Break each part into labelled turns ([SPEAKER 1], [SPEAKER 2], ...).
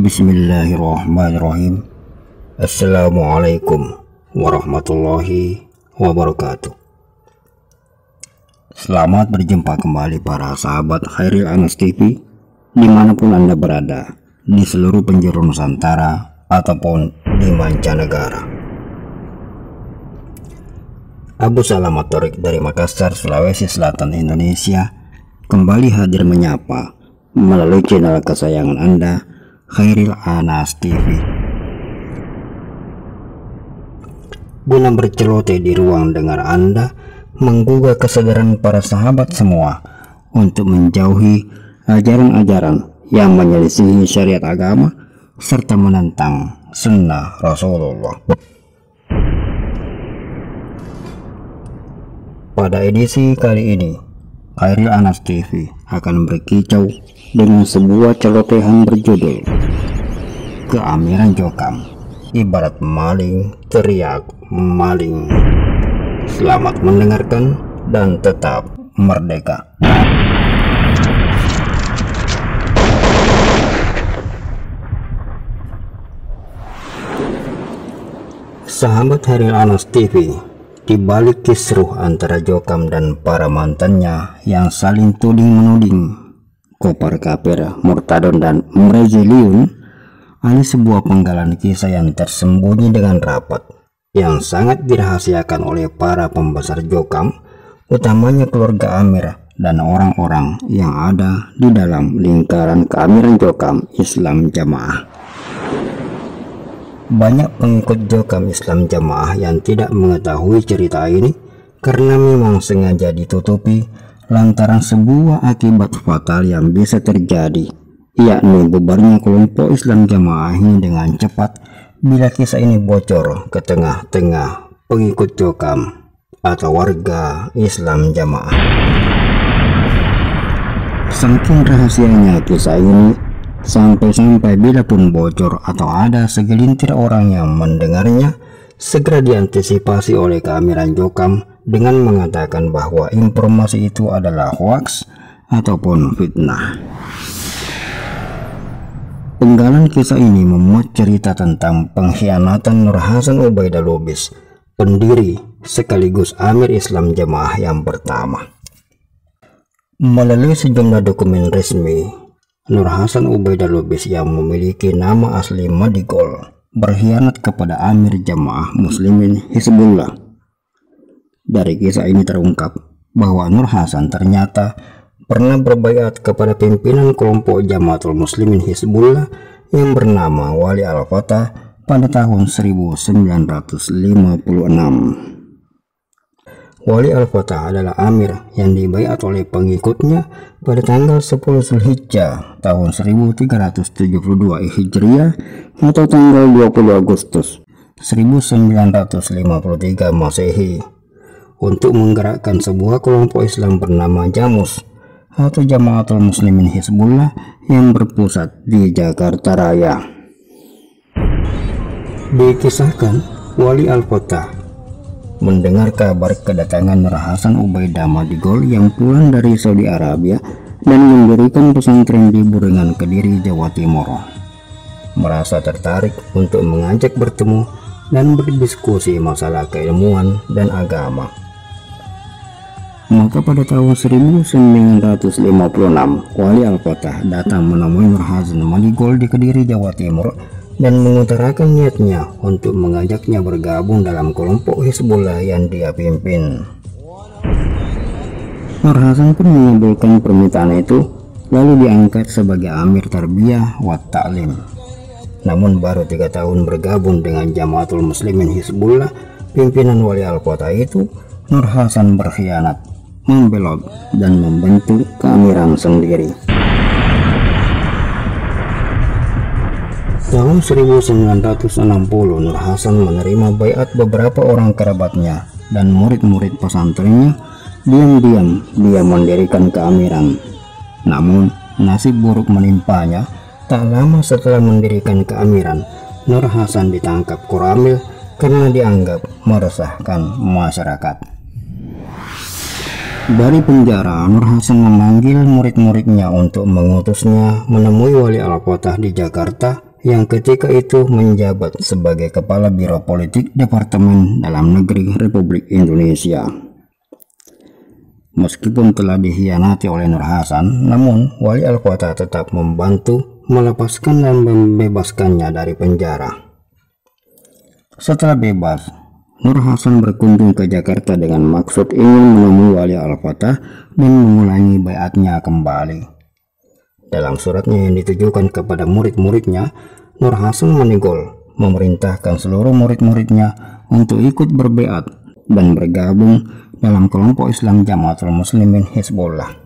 [SPEAKER 1] Bismillahirrahmanirrahim. Assalamualaikum warahmatullahi wabarakatuh. Selamat berjumpa kembali para sahabat Khairil Anas TV dimanapun Anda berada, di seluruh penjuru Nusantara ataupun di mancanegara. Abu Salam Atorik dari Makassar, Sulawesi Selatan, Indonesia kembali hadir menyapa melalui channel kesayangan Anda, Khairil Anas TV, guna berceloteh di ruang dengar Anda, menggugah kesadaran para sahabat semua untuk menjauhi ajaran-ajaran yang menyelisihi syariat agama serta menentang sunnah Rasulullah. Pada edisi kali ini, Khairil Anas TV akan berkicau dengan sebuah celotehan berjudul Keamiran Jokam Ibarat Maling Teriak Maling. Selamat mendengarkan dan tetap merdeka. Sahabat Khairil Anas TV, di balik kisruh antara Jokam dan para mantannya yang saling tuding-menuding, kopar kafir, murtadon, dan mreziliun, ada sebuah penggalan kisah yang tersembunyi dengan rapat, yang sangat dirahasiakan oleh para pembesar Jokam, utamanya keluarga Amir dan orang-orang yang ada di dalam lingkaran keamiran Jokam Islam Jamaah. Banyak pengikut Jokam Islam Jamaah yang tidak mengetahui cerita ini karena memang sengaja ditutupi lantaran sebuah akibat fatal yang bisa terjadi, yakni bubarnya kelompok Islam Jamaah ini dengan cepat bila kisah ini bocor ke tengah-tengah pengikut Jokam atau warga Islam Jamaah. Saking rahasianya kisah ini, sampai-sampai bila pun bocor atau ada segelintir orang yang mendengarnya, segera diantisipasi oleh keamiran Jokam dengan mengatakan bahwa informasi itu adalah hoaks ataupun fitnah. Penggalan kisah ini memuat cerita tentang pengkhianatan Nur Hasan Ubaidah Lubis, pendiri sekaligus Amir Islam Jamaah yang pertama. Melalui sejumlah dokumen resmi, Nur Hasan Ubaidah Lubis yang memiliki nama asli Madigol berkhianat kepada Amir Jamaah Muslimin Hizbullah. Dari kisah ini terungkap bahwa Nur Hasan ternyata pernah berbaiat kepada pimpinan kelompok Jamaatul Muslimin Hizbullah yang bernama Wali Al-Fatah pada tahun 1956. Wali Al-Fatah adalah Amir yang dibaiat oleh pengikutnya pada tanggal 10 Zulhijjah tahun 1372 Hijriah atau tanggal 20 Agustus 1953 Masehi untuk menggerakkan sebuah kelompok Islam bernama Jamus atau Jamaatul Muslimin Hizbullah yang berpusat di Jakarta Raya. Dikisahkan Wali Al-Fatah mendengar kabar kedatangan Nur Hasan Ubaidah Madigol yang pulang dari Saudi Arabia dan mendirikan pesantren di Burengan, Kediri, Jawa Timur. Merasa tertarik untuk mengajak bertemu dan berdiskusi masalah keilmuan dan agama. Maka pada tahun 1956 Wali Al-Fatah datang menemui Nur Hasan Madigol di Kediri, Jawa Timur dan mengutarakan niatnya untuk mengajaknya bergabung dalam kelompok Hizbullah yang dia pimpin. Nur Hasan pun mengabulkan permintaan itu, lalu diangkat sebagai Amir Tarbiyah wa Ta'lim. Namun baru 3 tahun bergabung dengan Jamaatul Muslimin Hizbullah pimpinan Wali Al-Fatah itu, Nur Hasan berkhianat, membelot dan membentuk keamiran sendiri. Tahun 1960 Nur Hasan menerima baiat beberapa orang kerabatnya dan murid-murid pesantrennya. Diam-diam dia mendirikan keamiran. Namun nasib buruk menimpanya. Tak lama setelah mendirikan keamiran, Nur Hasan ditangkap Koramil karena dianggap meresahkan masyarakat. Dari penjara, Nur Hasan memanggil murid-muridnya untuk mengutusnya menemui Wali Al-Fatah di Jakarta yang ketika itu menjabat sebagai Kepala Biro Politik Departemen Dalam Negeri Republik Indonesia. Meskipun telah dikhianati oleh Nur Hasan, namun Wali Al-Kota tetap membantu melepaskan dan membebaskannya dari penjara. Setelah bebas, Nur Hasan berkunjung ke Jakarta dengan maksud ingin menemui Wali Al-Kota dan mengulangi baiatnya kembali. Dalam suratnya yang ditujukan kepada murid-muridnya, Nur Hasan menigol memerintahkan seluruh murid-muridnya untuk ikut berbaiat dan bergabung dalam kelompok Islam Jamaatul Muslimin Hizbullah.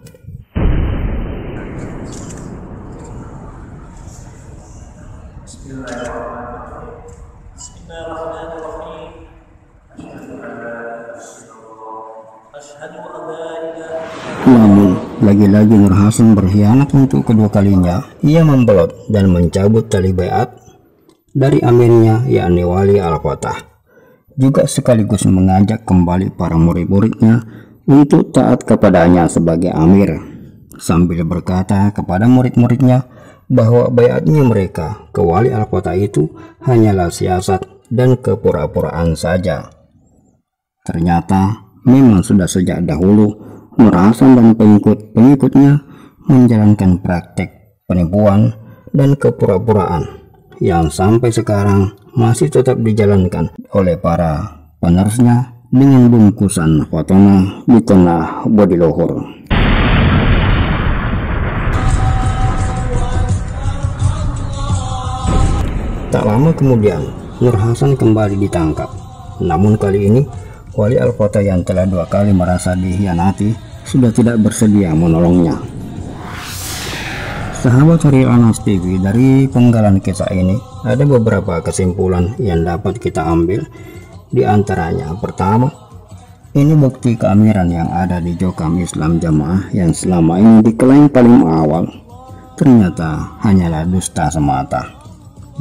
[SPEAKER 1] Namun, lagi-lagi Nur Hasan berkhianat untuk kedua kalinya. Ia membelot dan mencabut tali baiat dari amirnya, yakni Wali Al-Kota. Juga sekaligus mengajak kembali para murid-muridnya untuk taat kepadanya sebagai amir, sambil berkata kepada murid-muridnya bahwa baiatnya mereka ke Wali Al-Kota itu hanyalah siasat dan kepura-puraan saja. Ternyata memang sudah sejak dahulu Nur Hasan dan pengikut-pengikutnya menjalankan praktek penipuan dan kepura-puraan yang sampai sekarang masih tetap dijalankan oleh para penerusnya dengan bungkusan fatona di tengah bodi luhur. Tak lama kemudian Nur Hasan kembali ditangkap. Namun kali ini Wali Al-Kota yang telah 2 kali merasa dikhianati sudah tidak bersedia menolongnya. Sahabat Hariel Anas TV, dari penggalan kisah ini ada beberapa kesimpulan yang dapat kita ambil. Di antaranya, pertama, ini bukti keamiran yang ada di Jokam Islam Jamaah yang selama ini diklaim paling awal ternyata hanyalah dusta semata.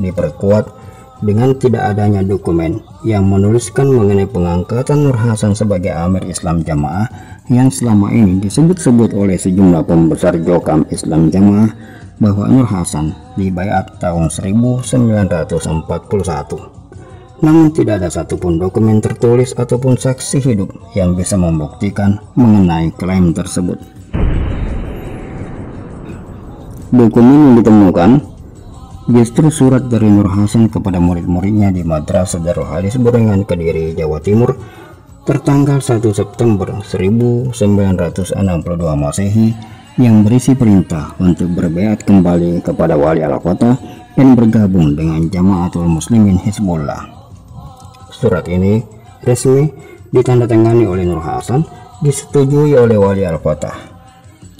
[SPEAKER 1] Diperkuat dengan tidak adanya dokumen yang menuliskan mengenai pengangkatan Nur Hasan sebagai Amir Islam Jamaah yang selama ini disebut-sebut oleh sejumlah pembesar Jokam Islam Jamaah bahwa Nur Hasan dibaiat tahun 1941. Namun tidak ada satupun dokumen tertulis ataupun saksi hidup yang bisa membuktikan mengenai klaim tersebut. Dokumen yang ditemukan justru surat dari Nur Hasan kepada murid-muridnya di Madrasah Darul Hadis Burengan, Kediri, Jawa Timur tertanggal 1 September 1962 Masehi yang berisi perintah untuk berbaiat kembali kepada Wali Al-Kota dan bergabung dengan Jamaatul Muslimin Hizbullah. Surat ini resmi ditandatangani oleh Nur Hasan, disetujui oleh Wali Al-Kota.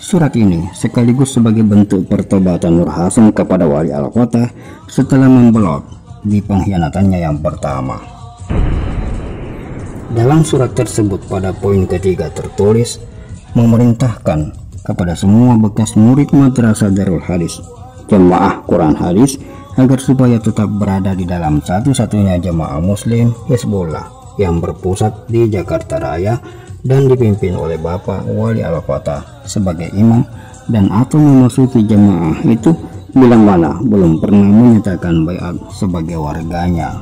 [SPEAKER 1] Surat ini sekaligus sebagai bentuk pertobatan Nur Hasan kepada Wali Al-Kota setelah membelot di pengkhianatannya yang pertama. Dalam surat tersebut pada poin ketiga tertulis memerintahkan kepada semua bekas murid Madrasah Darul Hadis Jamaah Quran Hadis agar supaya tetap berada di dalam satu-satunya jamaah muslim Hizbullah yang berpusat di Jakarta Raya dan dipimpin oleh Bapak Wali Al-Kota sebagai imam, dan atau memasuki jamaah itu bila mana belum pernah menyatakan baiat sebagai warganya.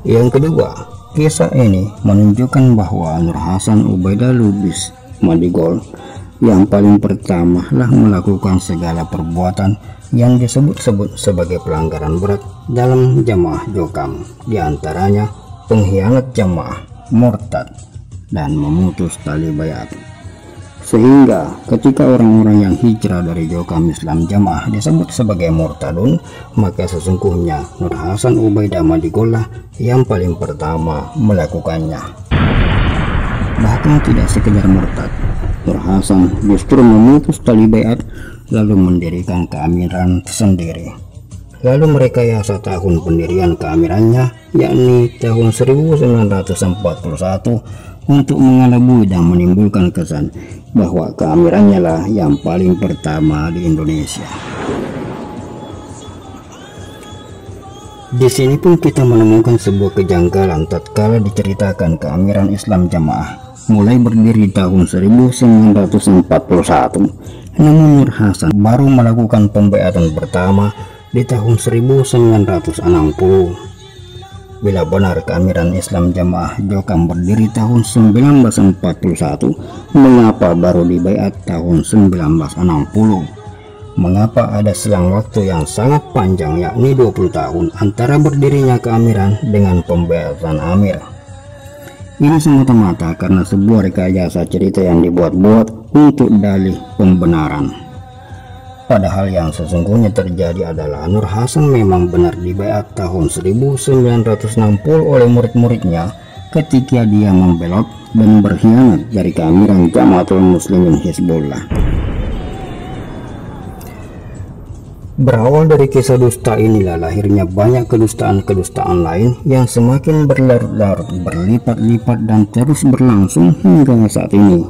[SPEAKER 1] Yang kedua, kisah ini menunjukkan bahwa Nur Hasan Ubaidah Lubis Madigol yang paling pertama lah melakukan segala perbuatan yang disebut-sebut sebagai pelanggaran berat dalam jamaah Jokam, diantaranya pengkhianat jamaah, murtad, dan memutus tali baiat. Sehingga ketika orang-orang yang hijrah dari Jokam Islam Jamaah disebut sebagai murtadun, maka sesungguhnya Nur Hasan Ubaidah Madigollah yang paling pertama melakukannya. Bahkan tidak sekedar murtad, Nur Hasan justru memutus tali baiat lalu mendirikan keamiran sendiri. Lalu merekayasa tahun pendirian keamirannya, yakni tahun 1941, untuk mengelabui dan menimbulkan kesan bahwa keamirannya lah yang paling pertama di Indonesia. Di sini pun kita menemukan sebuah kejanggalan tatkala diceritakan keamiran Islam Jamaah mulai berdiri tahun 1941 Namun Nur Hasan baru melakukan pembeatan pertama di tahun 1960. Bila benar keamiran Islam Jamaah Jokam berdiri tahun 1941, mengapa baru dibaiat tahun 1960? Mengapa ada selang waktu yang sangat panjang, yakni 20 tahun antara berdirinya keamiran dengan pembeatan amir? Ini semata-mata karena sebuah rekayasa cerita yang dibuat-buat untuk dalih pembenaran. Padahal yang sesungguhnya terjadi adalah Nur Hasan memang benar dibaiat tahun 1960 oleh murid-muridnya ketika dia membelot dan berkhianat dari keamiran Jamaatul Muslimin Hizbullah. Berawal dari kisah dusta inilah lahirnya banyak kedustaan-kedustaan lain yang semakin berlarut-larut, berlipat-lipat dan terus berlangsung hingga saat ini,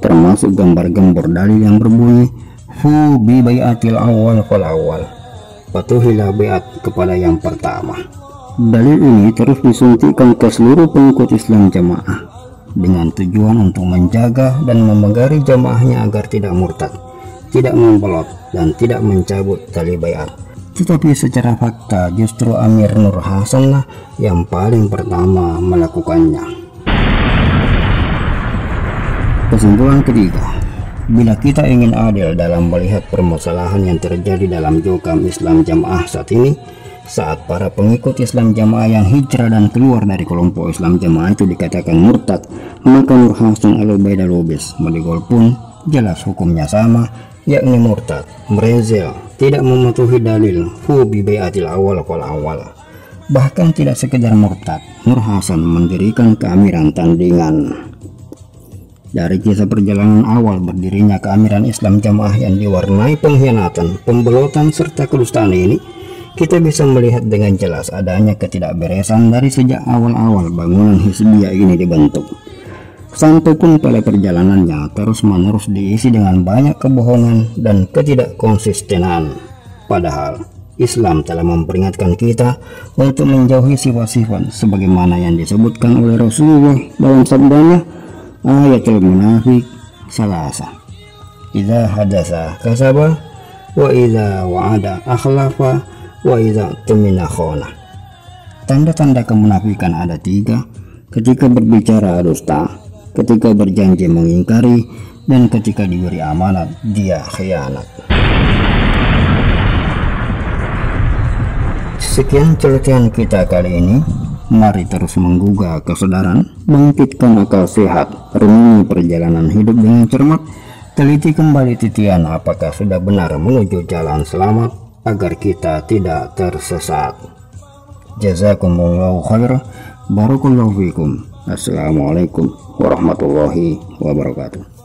[SPEAKER 1] termasuk gambar-gambar dalil yang berbunyi hu bi bai'atil awal fal awal, patuhilah bai'at kepada yang pertama. Dalil ini terus disuntikkan ke seluruh pengikut Islam Jamaah dengan tujuan untuk menjaga dan memegari jamaahnya agar tidak murtad, tidak membelot, dan tidak mencabut tali baiat. Tetapi secara fakta justru Amir Nur Hasan lah yang paling pertama melakukannya. Kesimpulan ketiga, bila kita ingin adil dalam melihat permasalahan yang terjadi dalam Jokam Islam Jamaah saat ini, saat para pengikut Islam Jamaah yang hijrah dan keluar dari kelompok Islam Jamaah itu dikatakan murtad, maka Nur Hasan Al-Ubaidah Lubis Medigol pun jelas hukumnya sama, yakni murtad, merezel, tidak mematuhi dalil hu bi bai'atil awal fal awal. Bahkan tidak sekedar murtad, Nur Hasan mendirikan keamiran tandingan. Dari kisah perjalanan awal berdirinya keamiran Islam Jamaah yang diwarnai pengkhianatan, pembelotan serta kedustaan ini, kita bisa melihat dengan jelas adanya ketidakberesan dari sejak awal-awal bangunan Hizbiyah ini dibentuk. Sampai pun pada perjalanannya terus-menerus diisi dengan banyak kebohongan dan ketidakkonsistenan. Padahal Islam telah memperingatkan kita untuk menjauhi sifat-sifat sebagaimana yang disebutkan oleh Rasulullah dalam sabdanya, ayatul munafik salasa, idza hadasa kasaba, wa idza wa'ada akhlafa, wa idza tumina khana. Tanda-tanda kemunafikan ada 3: ketika berbicara dusta, ketika berjanji mengingkari, dan ketika diberi amanat dia khianat. Sekian celotehan kita kali ini. Mari terus menggugah kesadaran, bangkitkan akal sehat, renungi perjalanan hidup dengan cermat, teliti kembali titian apakah sudah benar menuju jalan selamat agar kita tidak tersesat. Jazakumullahu khair. Barakallahu fikum. Assalamualaikum warahmatullahi wabarakatuh.